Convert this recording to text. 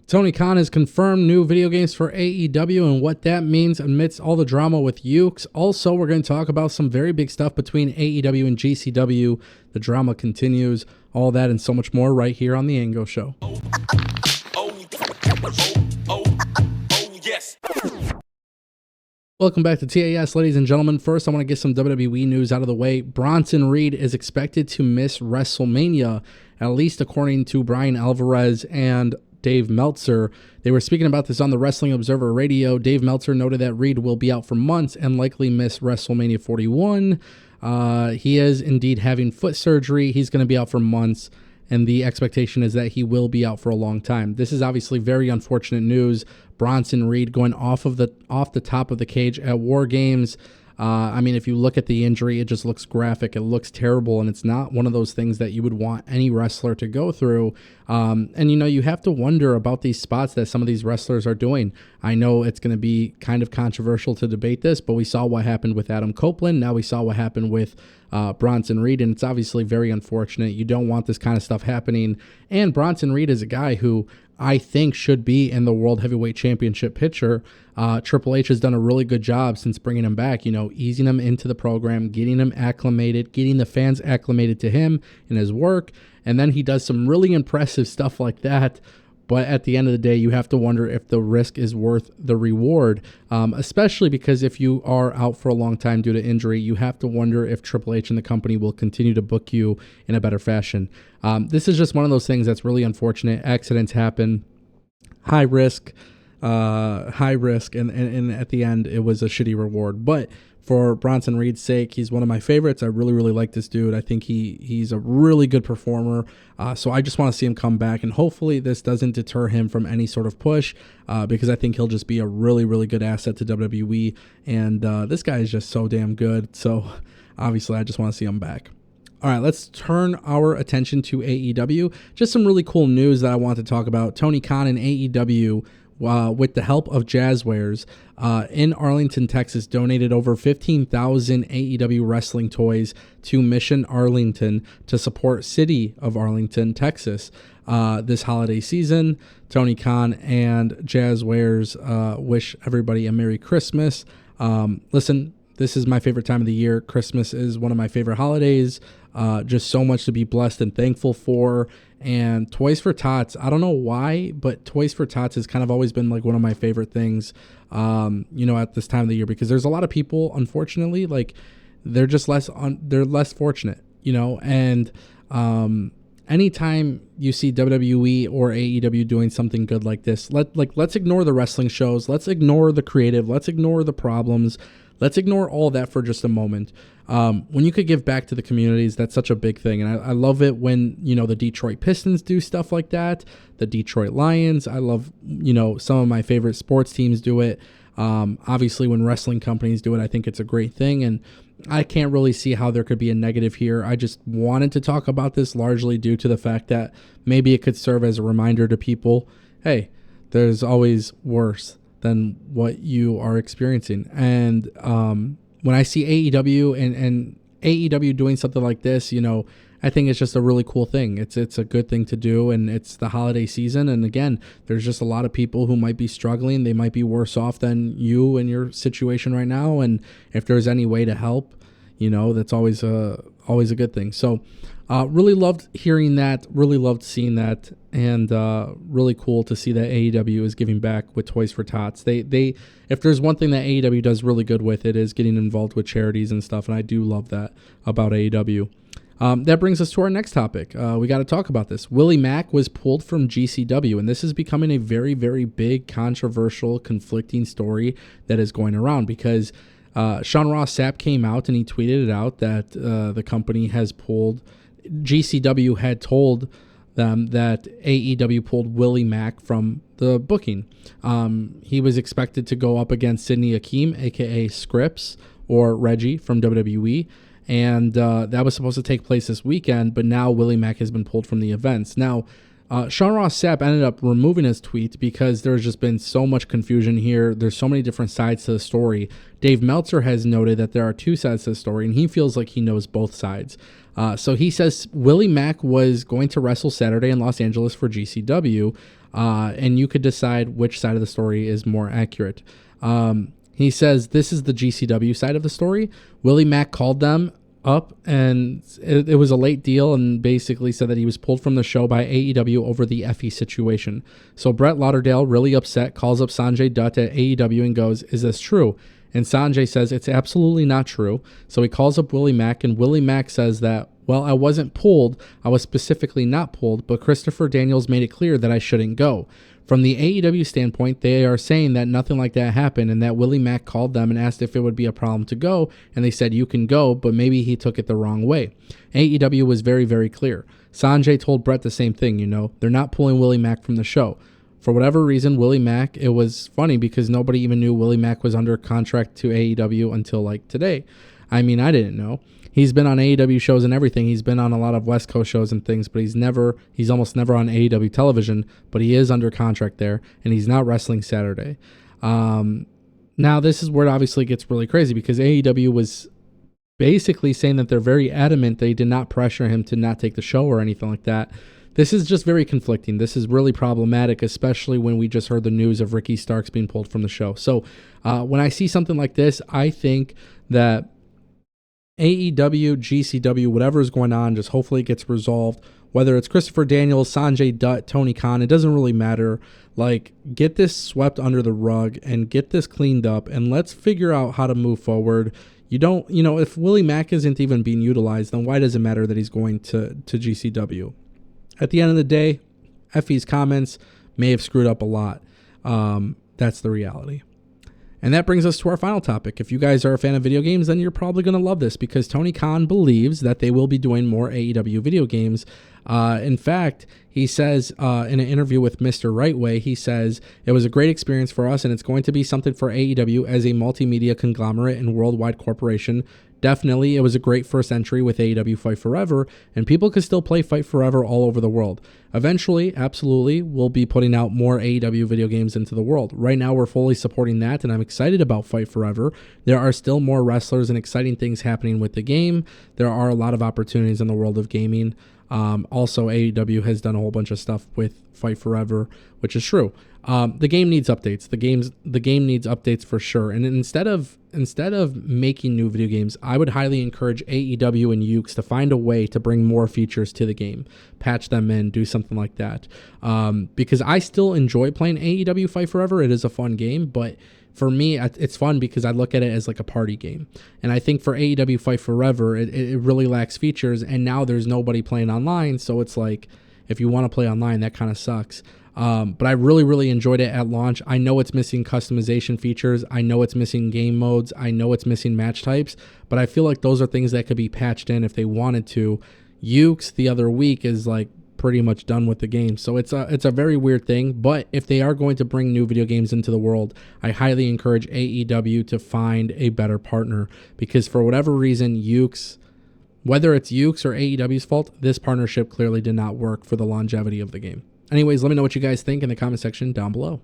Tony Khan has confirmed new video games for AEW and what that means amidst all the drama with Ukes. Also, we're going to talk about some very big stuff between AEW and GCW. The drama continues. All that and so much more right here on the Ango Show. Yes. Welcome back to TAS, ladies and gentlemen. First, I want to get some WWE news out of the way. Bronson Reed is expected to miss WrestleMania, at least according to Brian Alvarez and Dave Meltzer. They were speaking about this on the Wrestling Observer Radio. Dave Meltzer noted that Reed will be out for months and likely miss WrestleMania 41. He is indeed having foot surgery. He's going to be out for months, and the expectation is that he will be out for a long time. This is obviously very unfortunate news. Bronson Reed going off the top of the cage at War Games. I mean, if you look at the injury, it just looks graphic. It looks terrible, and it's not one of those things that you would want any wrestler to go through. And, you have to wonder about these spots that some of these wrestlers are doing. I know it's going to be kind of controversial to debate this, but we saw what happened with Adam Copeland. Now we saw what happened with Bronson Reed, and it's obviously very unfortunate. You don't want this kind of stuff happening. And Bronson Reed is a guy who I think should be in the World Heavyweight Championship picture. Triple H has done a really good job since bringing him back, easing him into the program, getting him acclimated, getting the fans acclimated to him and his work. And then he does some really impressive stuff like that. But at the end of the day, you have to wonder if the risk is worth the reward, especially because if you are out for a long time due to injury, you have to wonder if Triple H and the company will continue to book you in a better fashion. This is just one of those things that's really unfortunate. Accidents happen, high risk, and at the end, it was a shitty reward. But for Bronson Reed's sake, he's one of my favorites. I really, really like this dude. I think he's a really good performer. So I just want to see him come back, and hopefully this doesn't deter him from any sort of push, because I think he'll just be a really, really good asset to WWE. And this guy is just so damn good. So obviously I just want to see him back. All right, let's turn our attention to AEW. Just some really cool news that I want to talk about. Tony Khan and AEW, with the help of Jazwares, in Arlington, Texas, donated over 15,000 AEW wrestling toys to Mission Arlington to support City of Arlington, Texas. This holiday season, Tony Khan and Jazwares wish everybody a Merry Christmas. Listen, this is my favorite time of the year. Christmas is one of my favorite holidays. Just so much to be blessed and thankful for. And Toys for Tots, I don't know why, but Toys for Tots has kind of always been like one of my favorite things, at this time of the year, because there's a lot of people, unfortunately, like they're just they're less fortunate, and anytime you see WWE or AEW doing something good like this, let's ignore the wrestling shows. Let's ignore the creative. Let's ignore the problems. Let's ignore all that for just a moment. When you could give back to the communities, that's such a big thing. And I love it when, the Detroit Pistons do stuff like that. The Detroit Lions. I love, some of my favorite sports teams do it. Obviously, when wrestling companies do it, I think it's a great thing. And I can't really see how there could be a negative here. I just wanted to talk about this largely due to the fact that maybe it could serve as a reminder to people, hey, there's always worse than what you are experiencing. And when I see AEW and AEW doing something like this, I think it's just a really cool thing. It's a good thing to do, and it's the holiday season. And again, there's just a lot of people who might be struggling. They might be worse off than you in your situation right now. And if there's any way to help, that's always a good thing. So really loved hearing that, really loved seeing that, and really cool to see that AEW is giving back with Toys for Tots. They if there's one thing that AEW does really good with, it is getting involved with charities and stuff, and I do love that about AEW. That brings us to our next topic. We got to talk about this. Willie Mack was pulled from GCW, and this is becoming a very, very big, controversial, conflicting story that is going around because Sean Ross Sapp came out and he tweeted it out that the company has pulled, GCW had told them that AEW pulled Willie Mack from the booking. He was expected to go up against Sidney Akeem, a.k.a. Scripps, or Reggie from WWE, and that was supposed to take place this weekend, but now Willie Mack has been pulled from the events. Now, Sean Ross Sapp ended up removing his tweet because there's just been so much confusion here. There's so many different sides to the story. Dave Meltzer has noted that there are two sides to the story, and he feels like he knows both sides. So he says Willie Mack was going to wrestle Saturday in Los Angeles for GCW. and you could decide which side of the story is more accurate. He says this is the GCW side of the story. Willie Mack called them up, and it was a late deal, and basically said that he was pulled from the show by AEW over the Effie situation. So Brett Lauderdale, really upset, calls up Sanjay Dutt at AEW and goes, "Is this true?" And Sanjay says it's absolutely not true. So he calls up Willie Mack, and Willie Mack says that, well, I wasn't pulled. I was specifically not pulled, but Christopher Daniels made it clear that I shouldn't go. From the AEW standpoint, they are saying that nothing like that happened, and that Willie Mack called them and asked if it would be a problem to go, and they said you can go, but maybe he took it the wrong way. AEW was very, very clear. Sanjay told Brett the same thing, they're not pulling Willie Mack from the show. For whatever reason, Willie Mack, it was funny because nobody even knew Willie Mack was under contract to AEW until like today. I mean, I didn't know. He's been on AEW shows and everything. He's been on a lot of West Coast shows and things, but he's almost never on AEW television, but he is under contract there, and he's not wrestling Saturday. Now, this is where it obviously gets really crazy because AEW was basically saying that they're very adamant they did not pressure him to not take the show or anything like that. This is just very conflicting. This is really problematic, especially when we just heard the news of Ricky Starks being pulled from the show. So when I see something like this, I think that AEW, GCW, whatever is going on, just hopefully it gets resolved. Whether it's Christopher Daniels, Sanjay Dutt, Tony Khan, it doesn't really matter. Like, get this swept under the rug and get this cleaned up, and let's figure out how to move forward. If Willie Mack isn't even being utilized, then why does it matter that he's going to GCW? At the end of the day, Effie's comments may have screwed up a lot. That's the reality. And that brings us to our final topic. If you guys are a fan of video games, then you're probably going to love this because Tony Khan believes that they will be doing more AEW video games. In fact, he says in an interview with Mr. Rightway, he says, "It was a great experience for us, and it's going to be something for AEW as a multimedia conglomerate and worldwide corporation. Definitely, it was a great first entry with AEW Fight Forever, and people could still play Fight Forever all over the world. Eventually, absolutely, we'll be putting out more AEW video games into the world. Right now, we're fully supporting that, and I'm excited about Fight Forever. There are still more wrestlers and exciting things happening with the game. There are a lot of opportunities in the world of gaming. Also, AEW has done a whole bunch of stuff with Fight Forever, which is true. The game needs updates. The game needs updates for sure. And instead of making new video games, I would highly encourage AEW and Ukes to find a way to bring more features to the game, patch them in, do something like that. Because I still enjoy playing AEW Fight Forever. It is a fun game, but for me, it's fun because I look at it as like a party game. And I think for AEW Fight Forever, it really lacks features, and now there's nobody playing online, so it's like, if you want to play online, that kind of sucks. But I really, really enjoyed it at launch. I know it's missing customization features. I know it's missing game modes. I know it's missing match types, but I feel like those are things that could be patched in if they wanted to. Ukes the other week is like pretty much done with the game. So it's a very weird thing, but if they are going to bring new video games into the world, I highly encourage AEW to find a better partner, because for whatever reason, Ukes, whether it's Ukes or AEW's fault, this partnership clearly did not work for the longevity of the game. Anyways, let me know what you guys think in the comment section down below.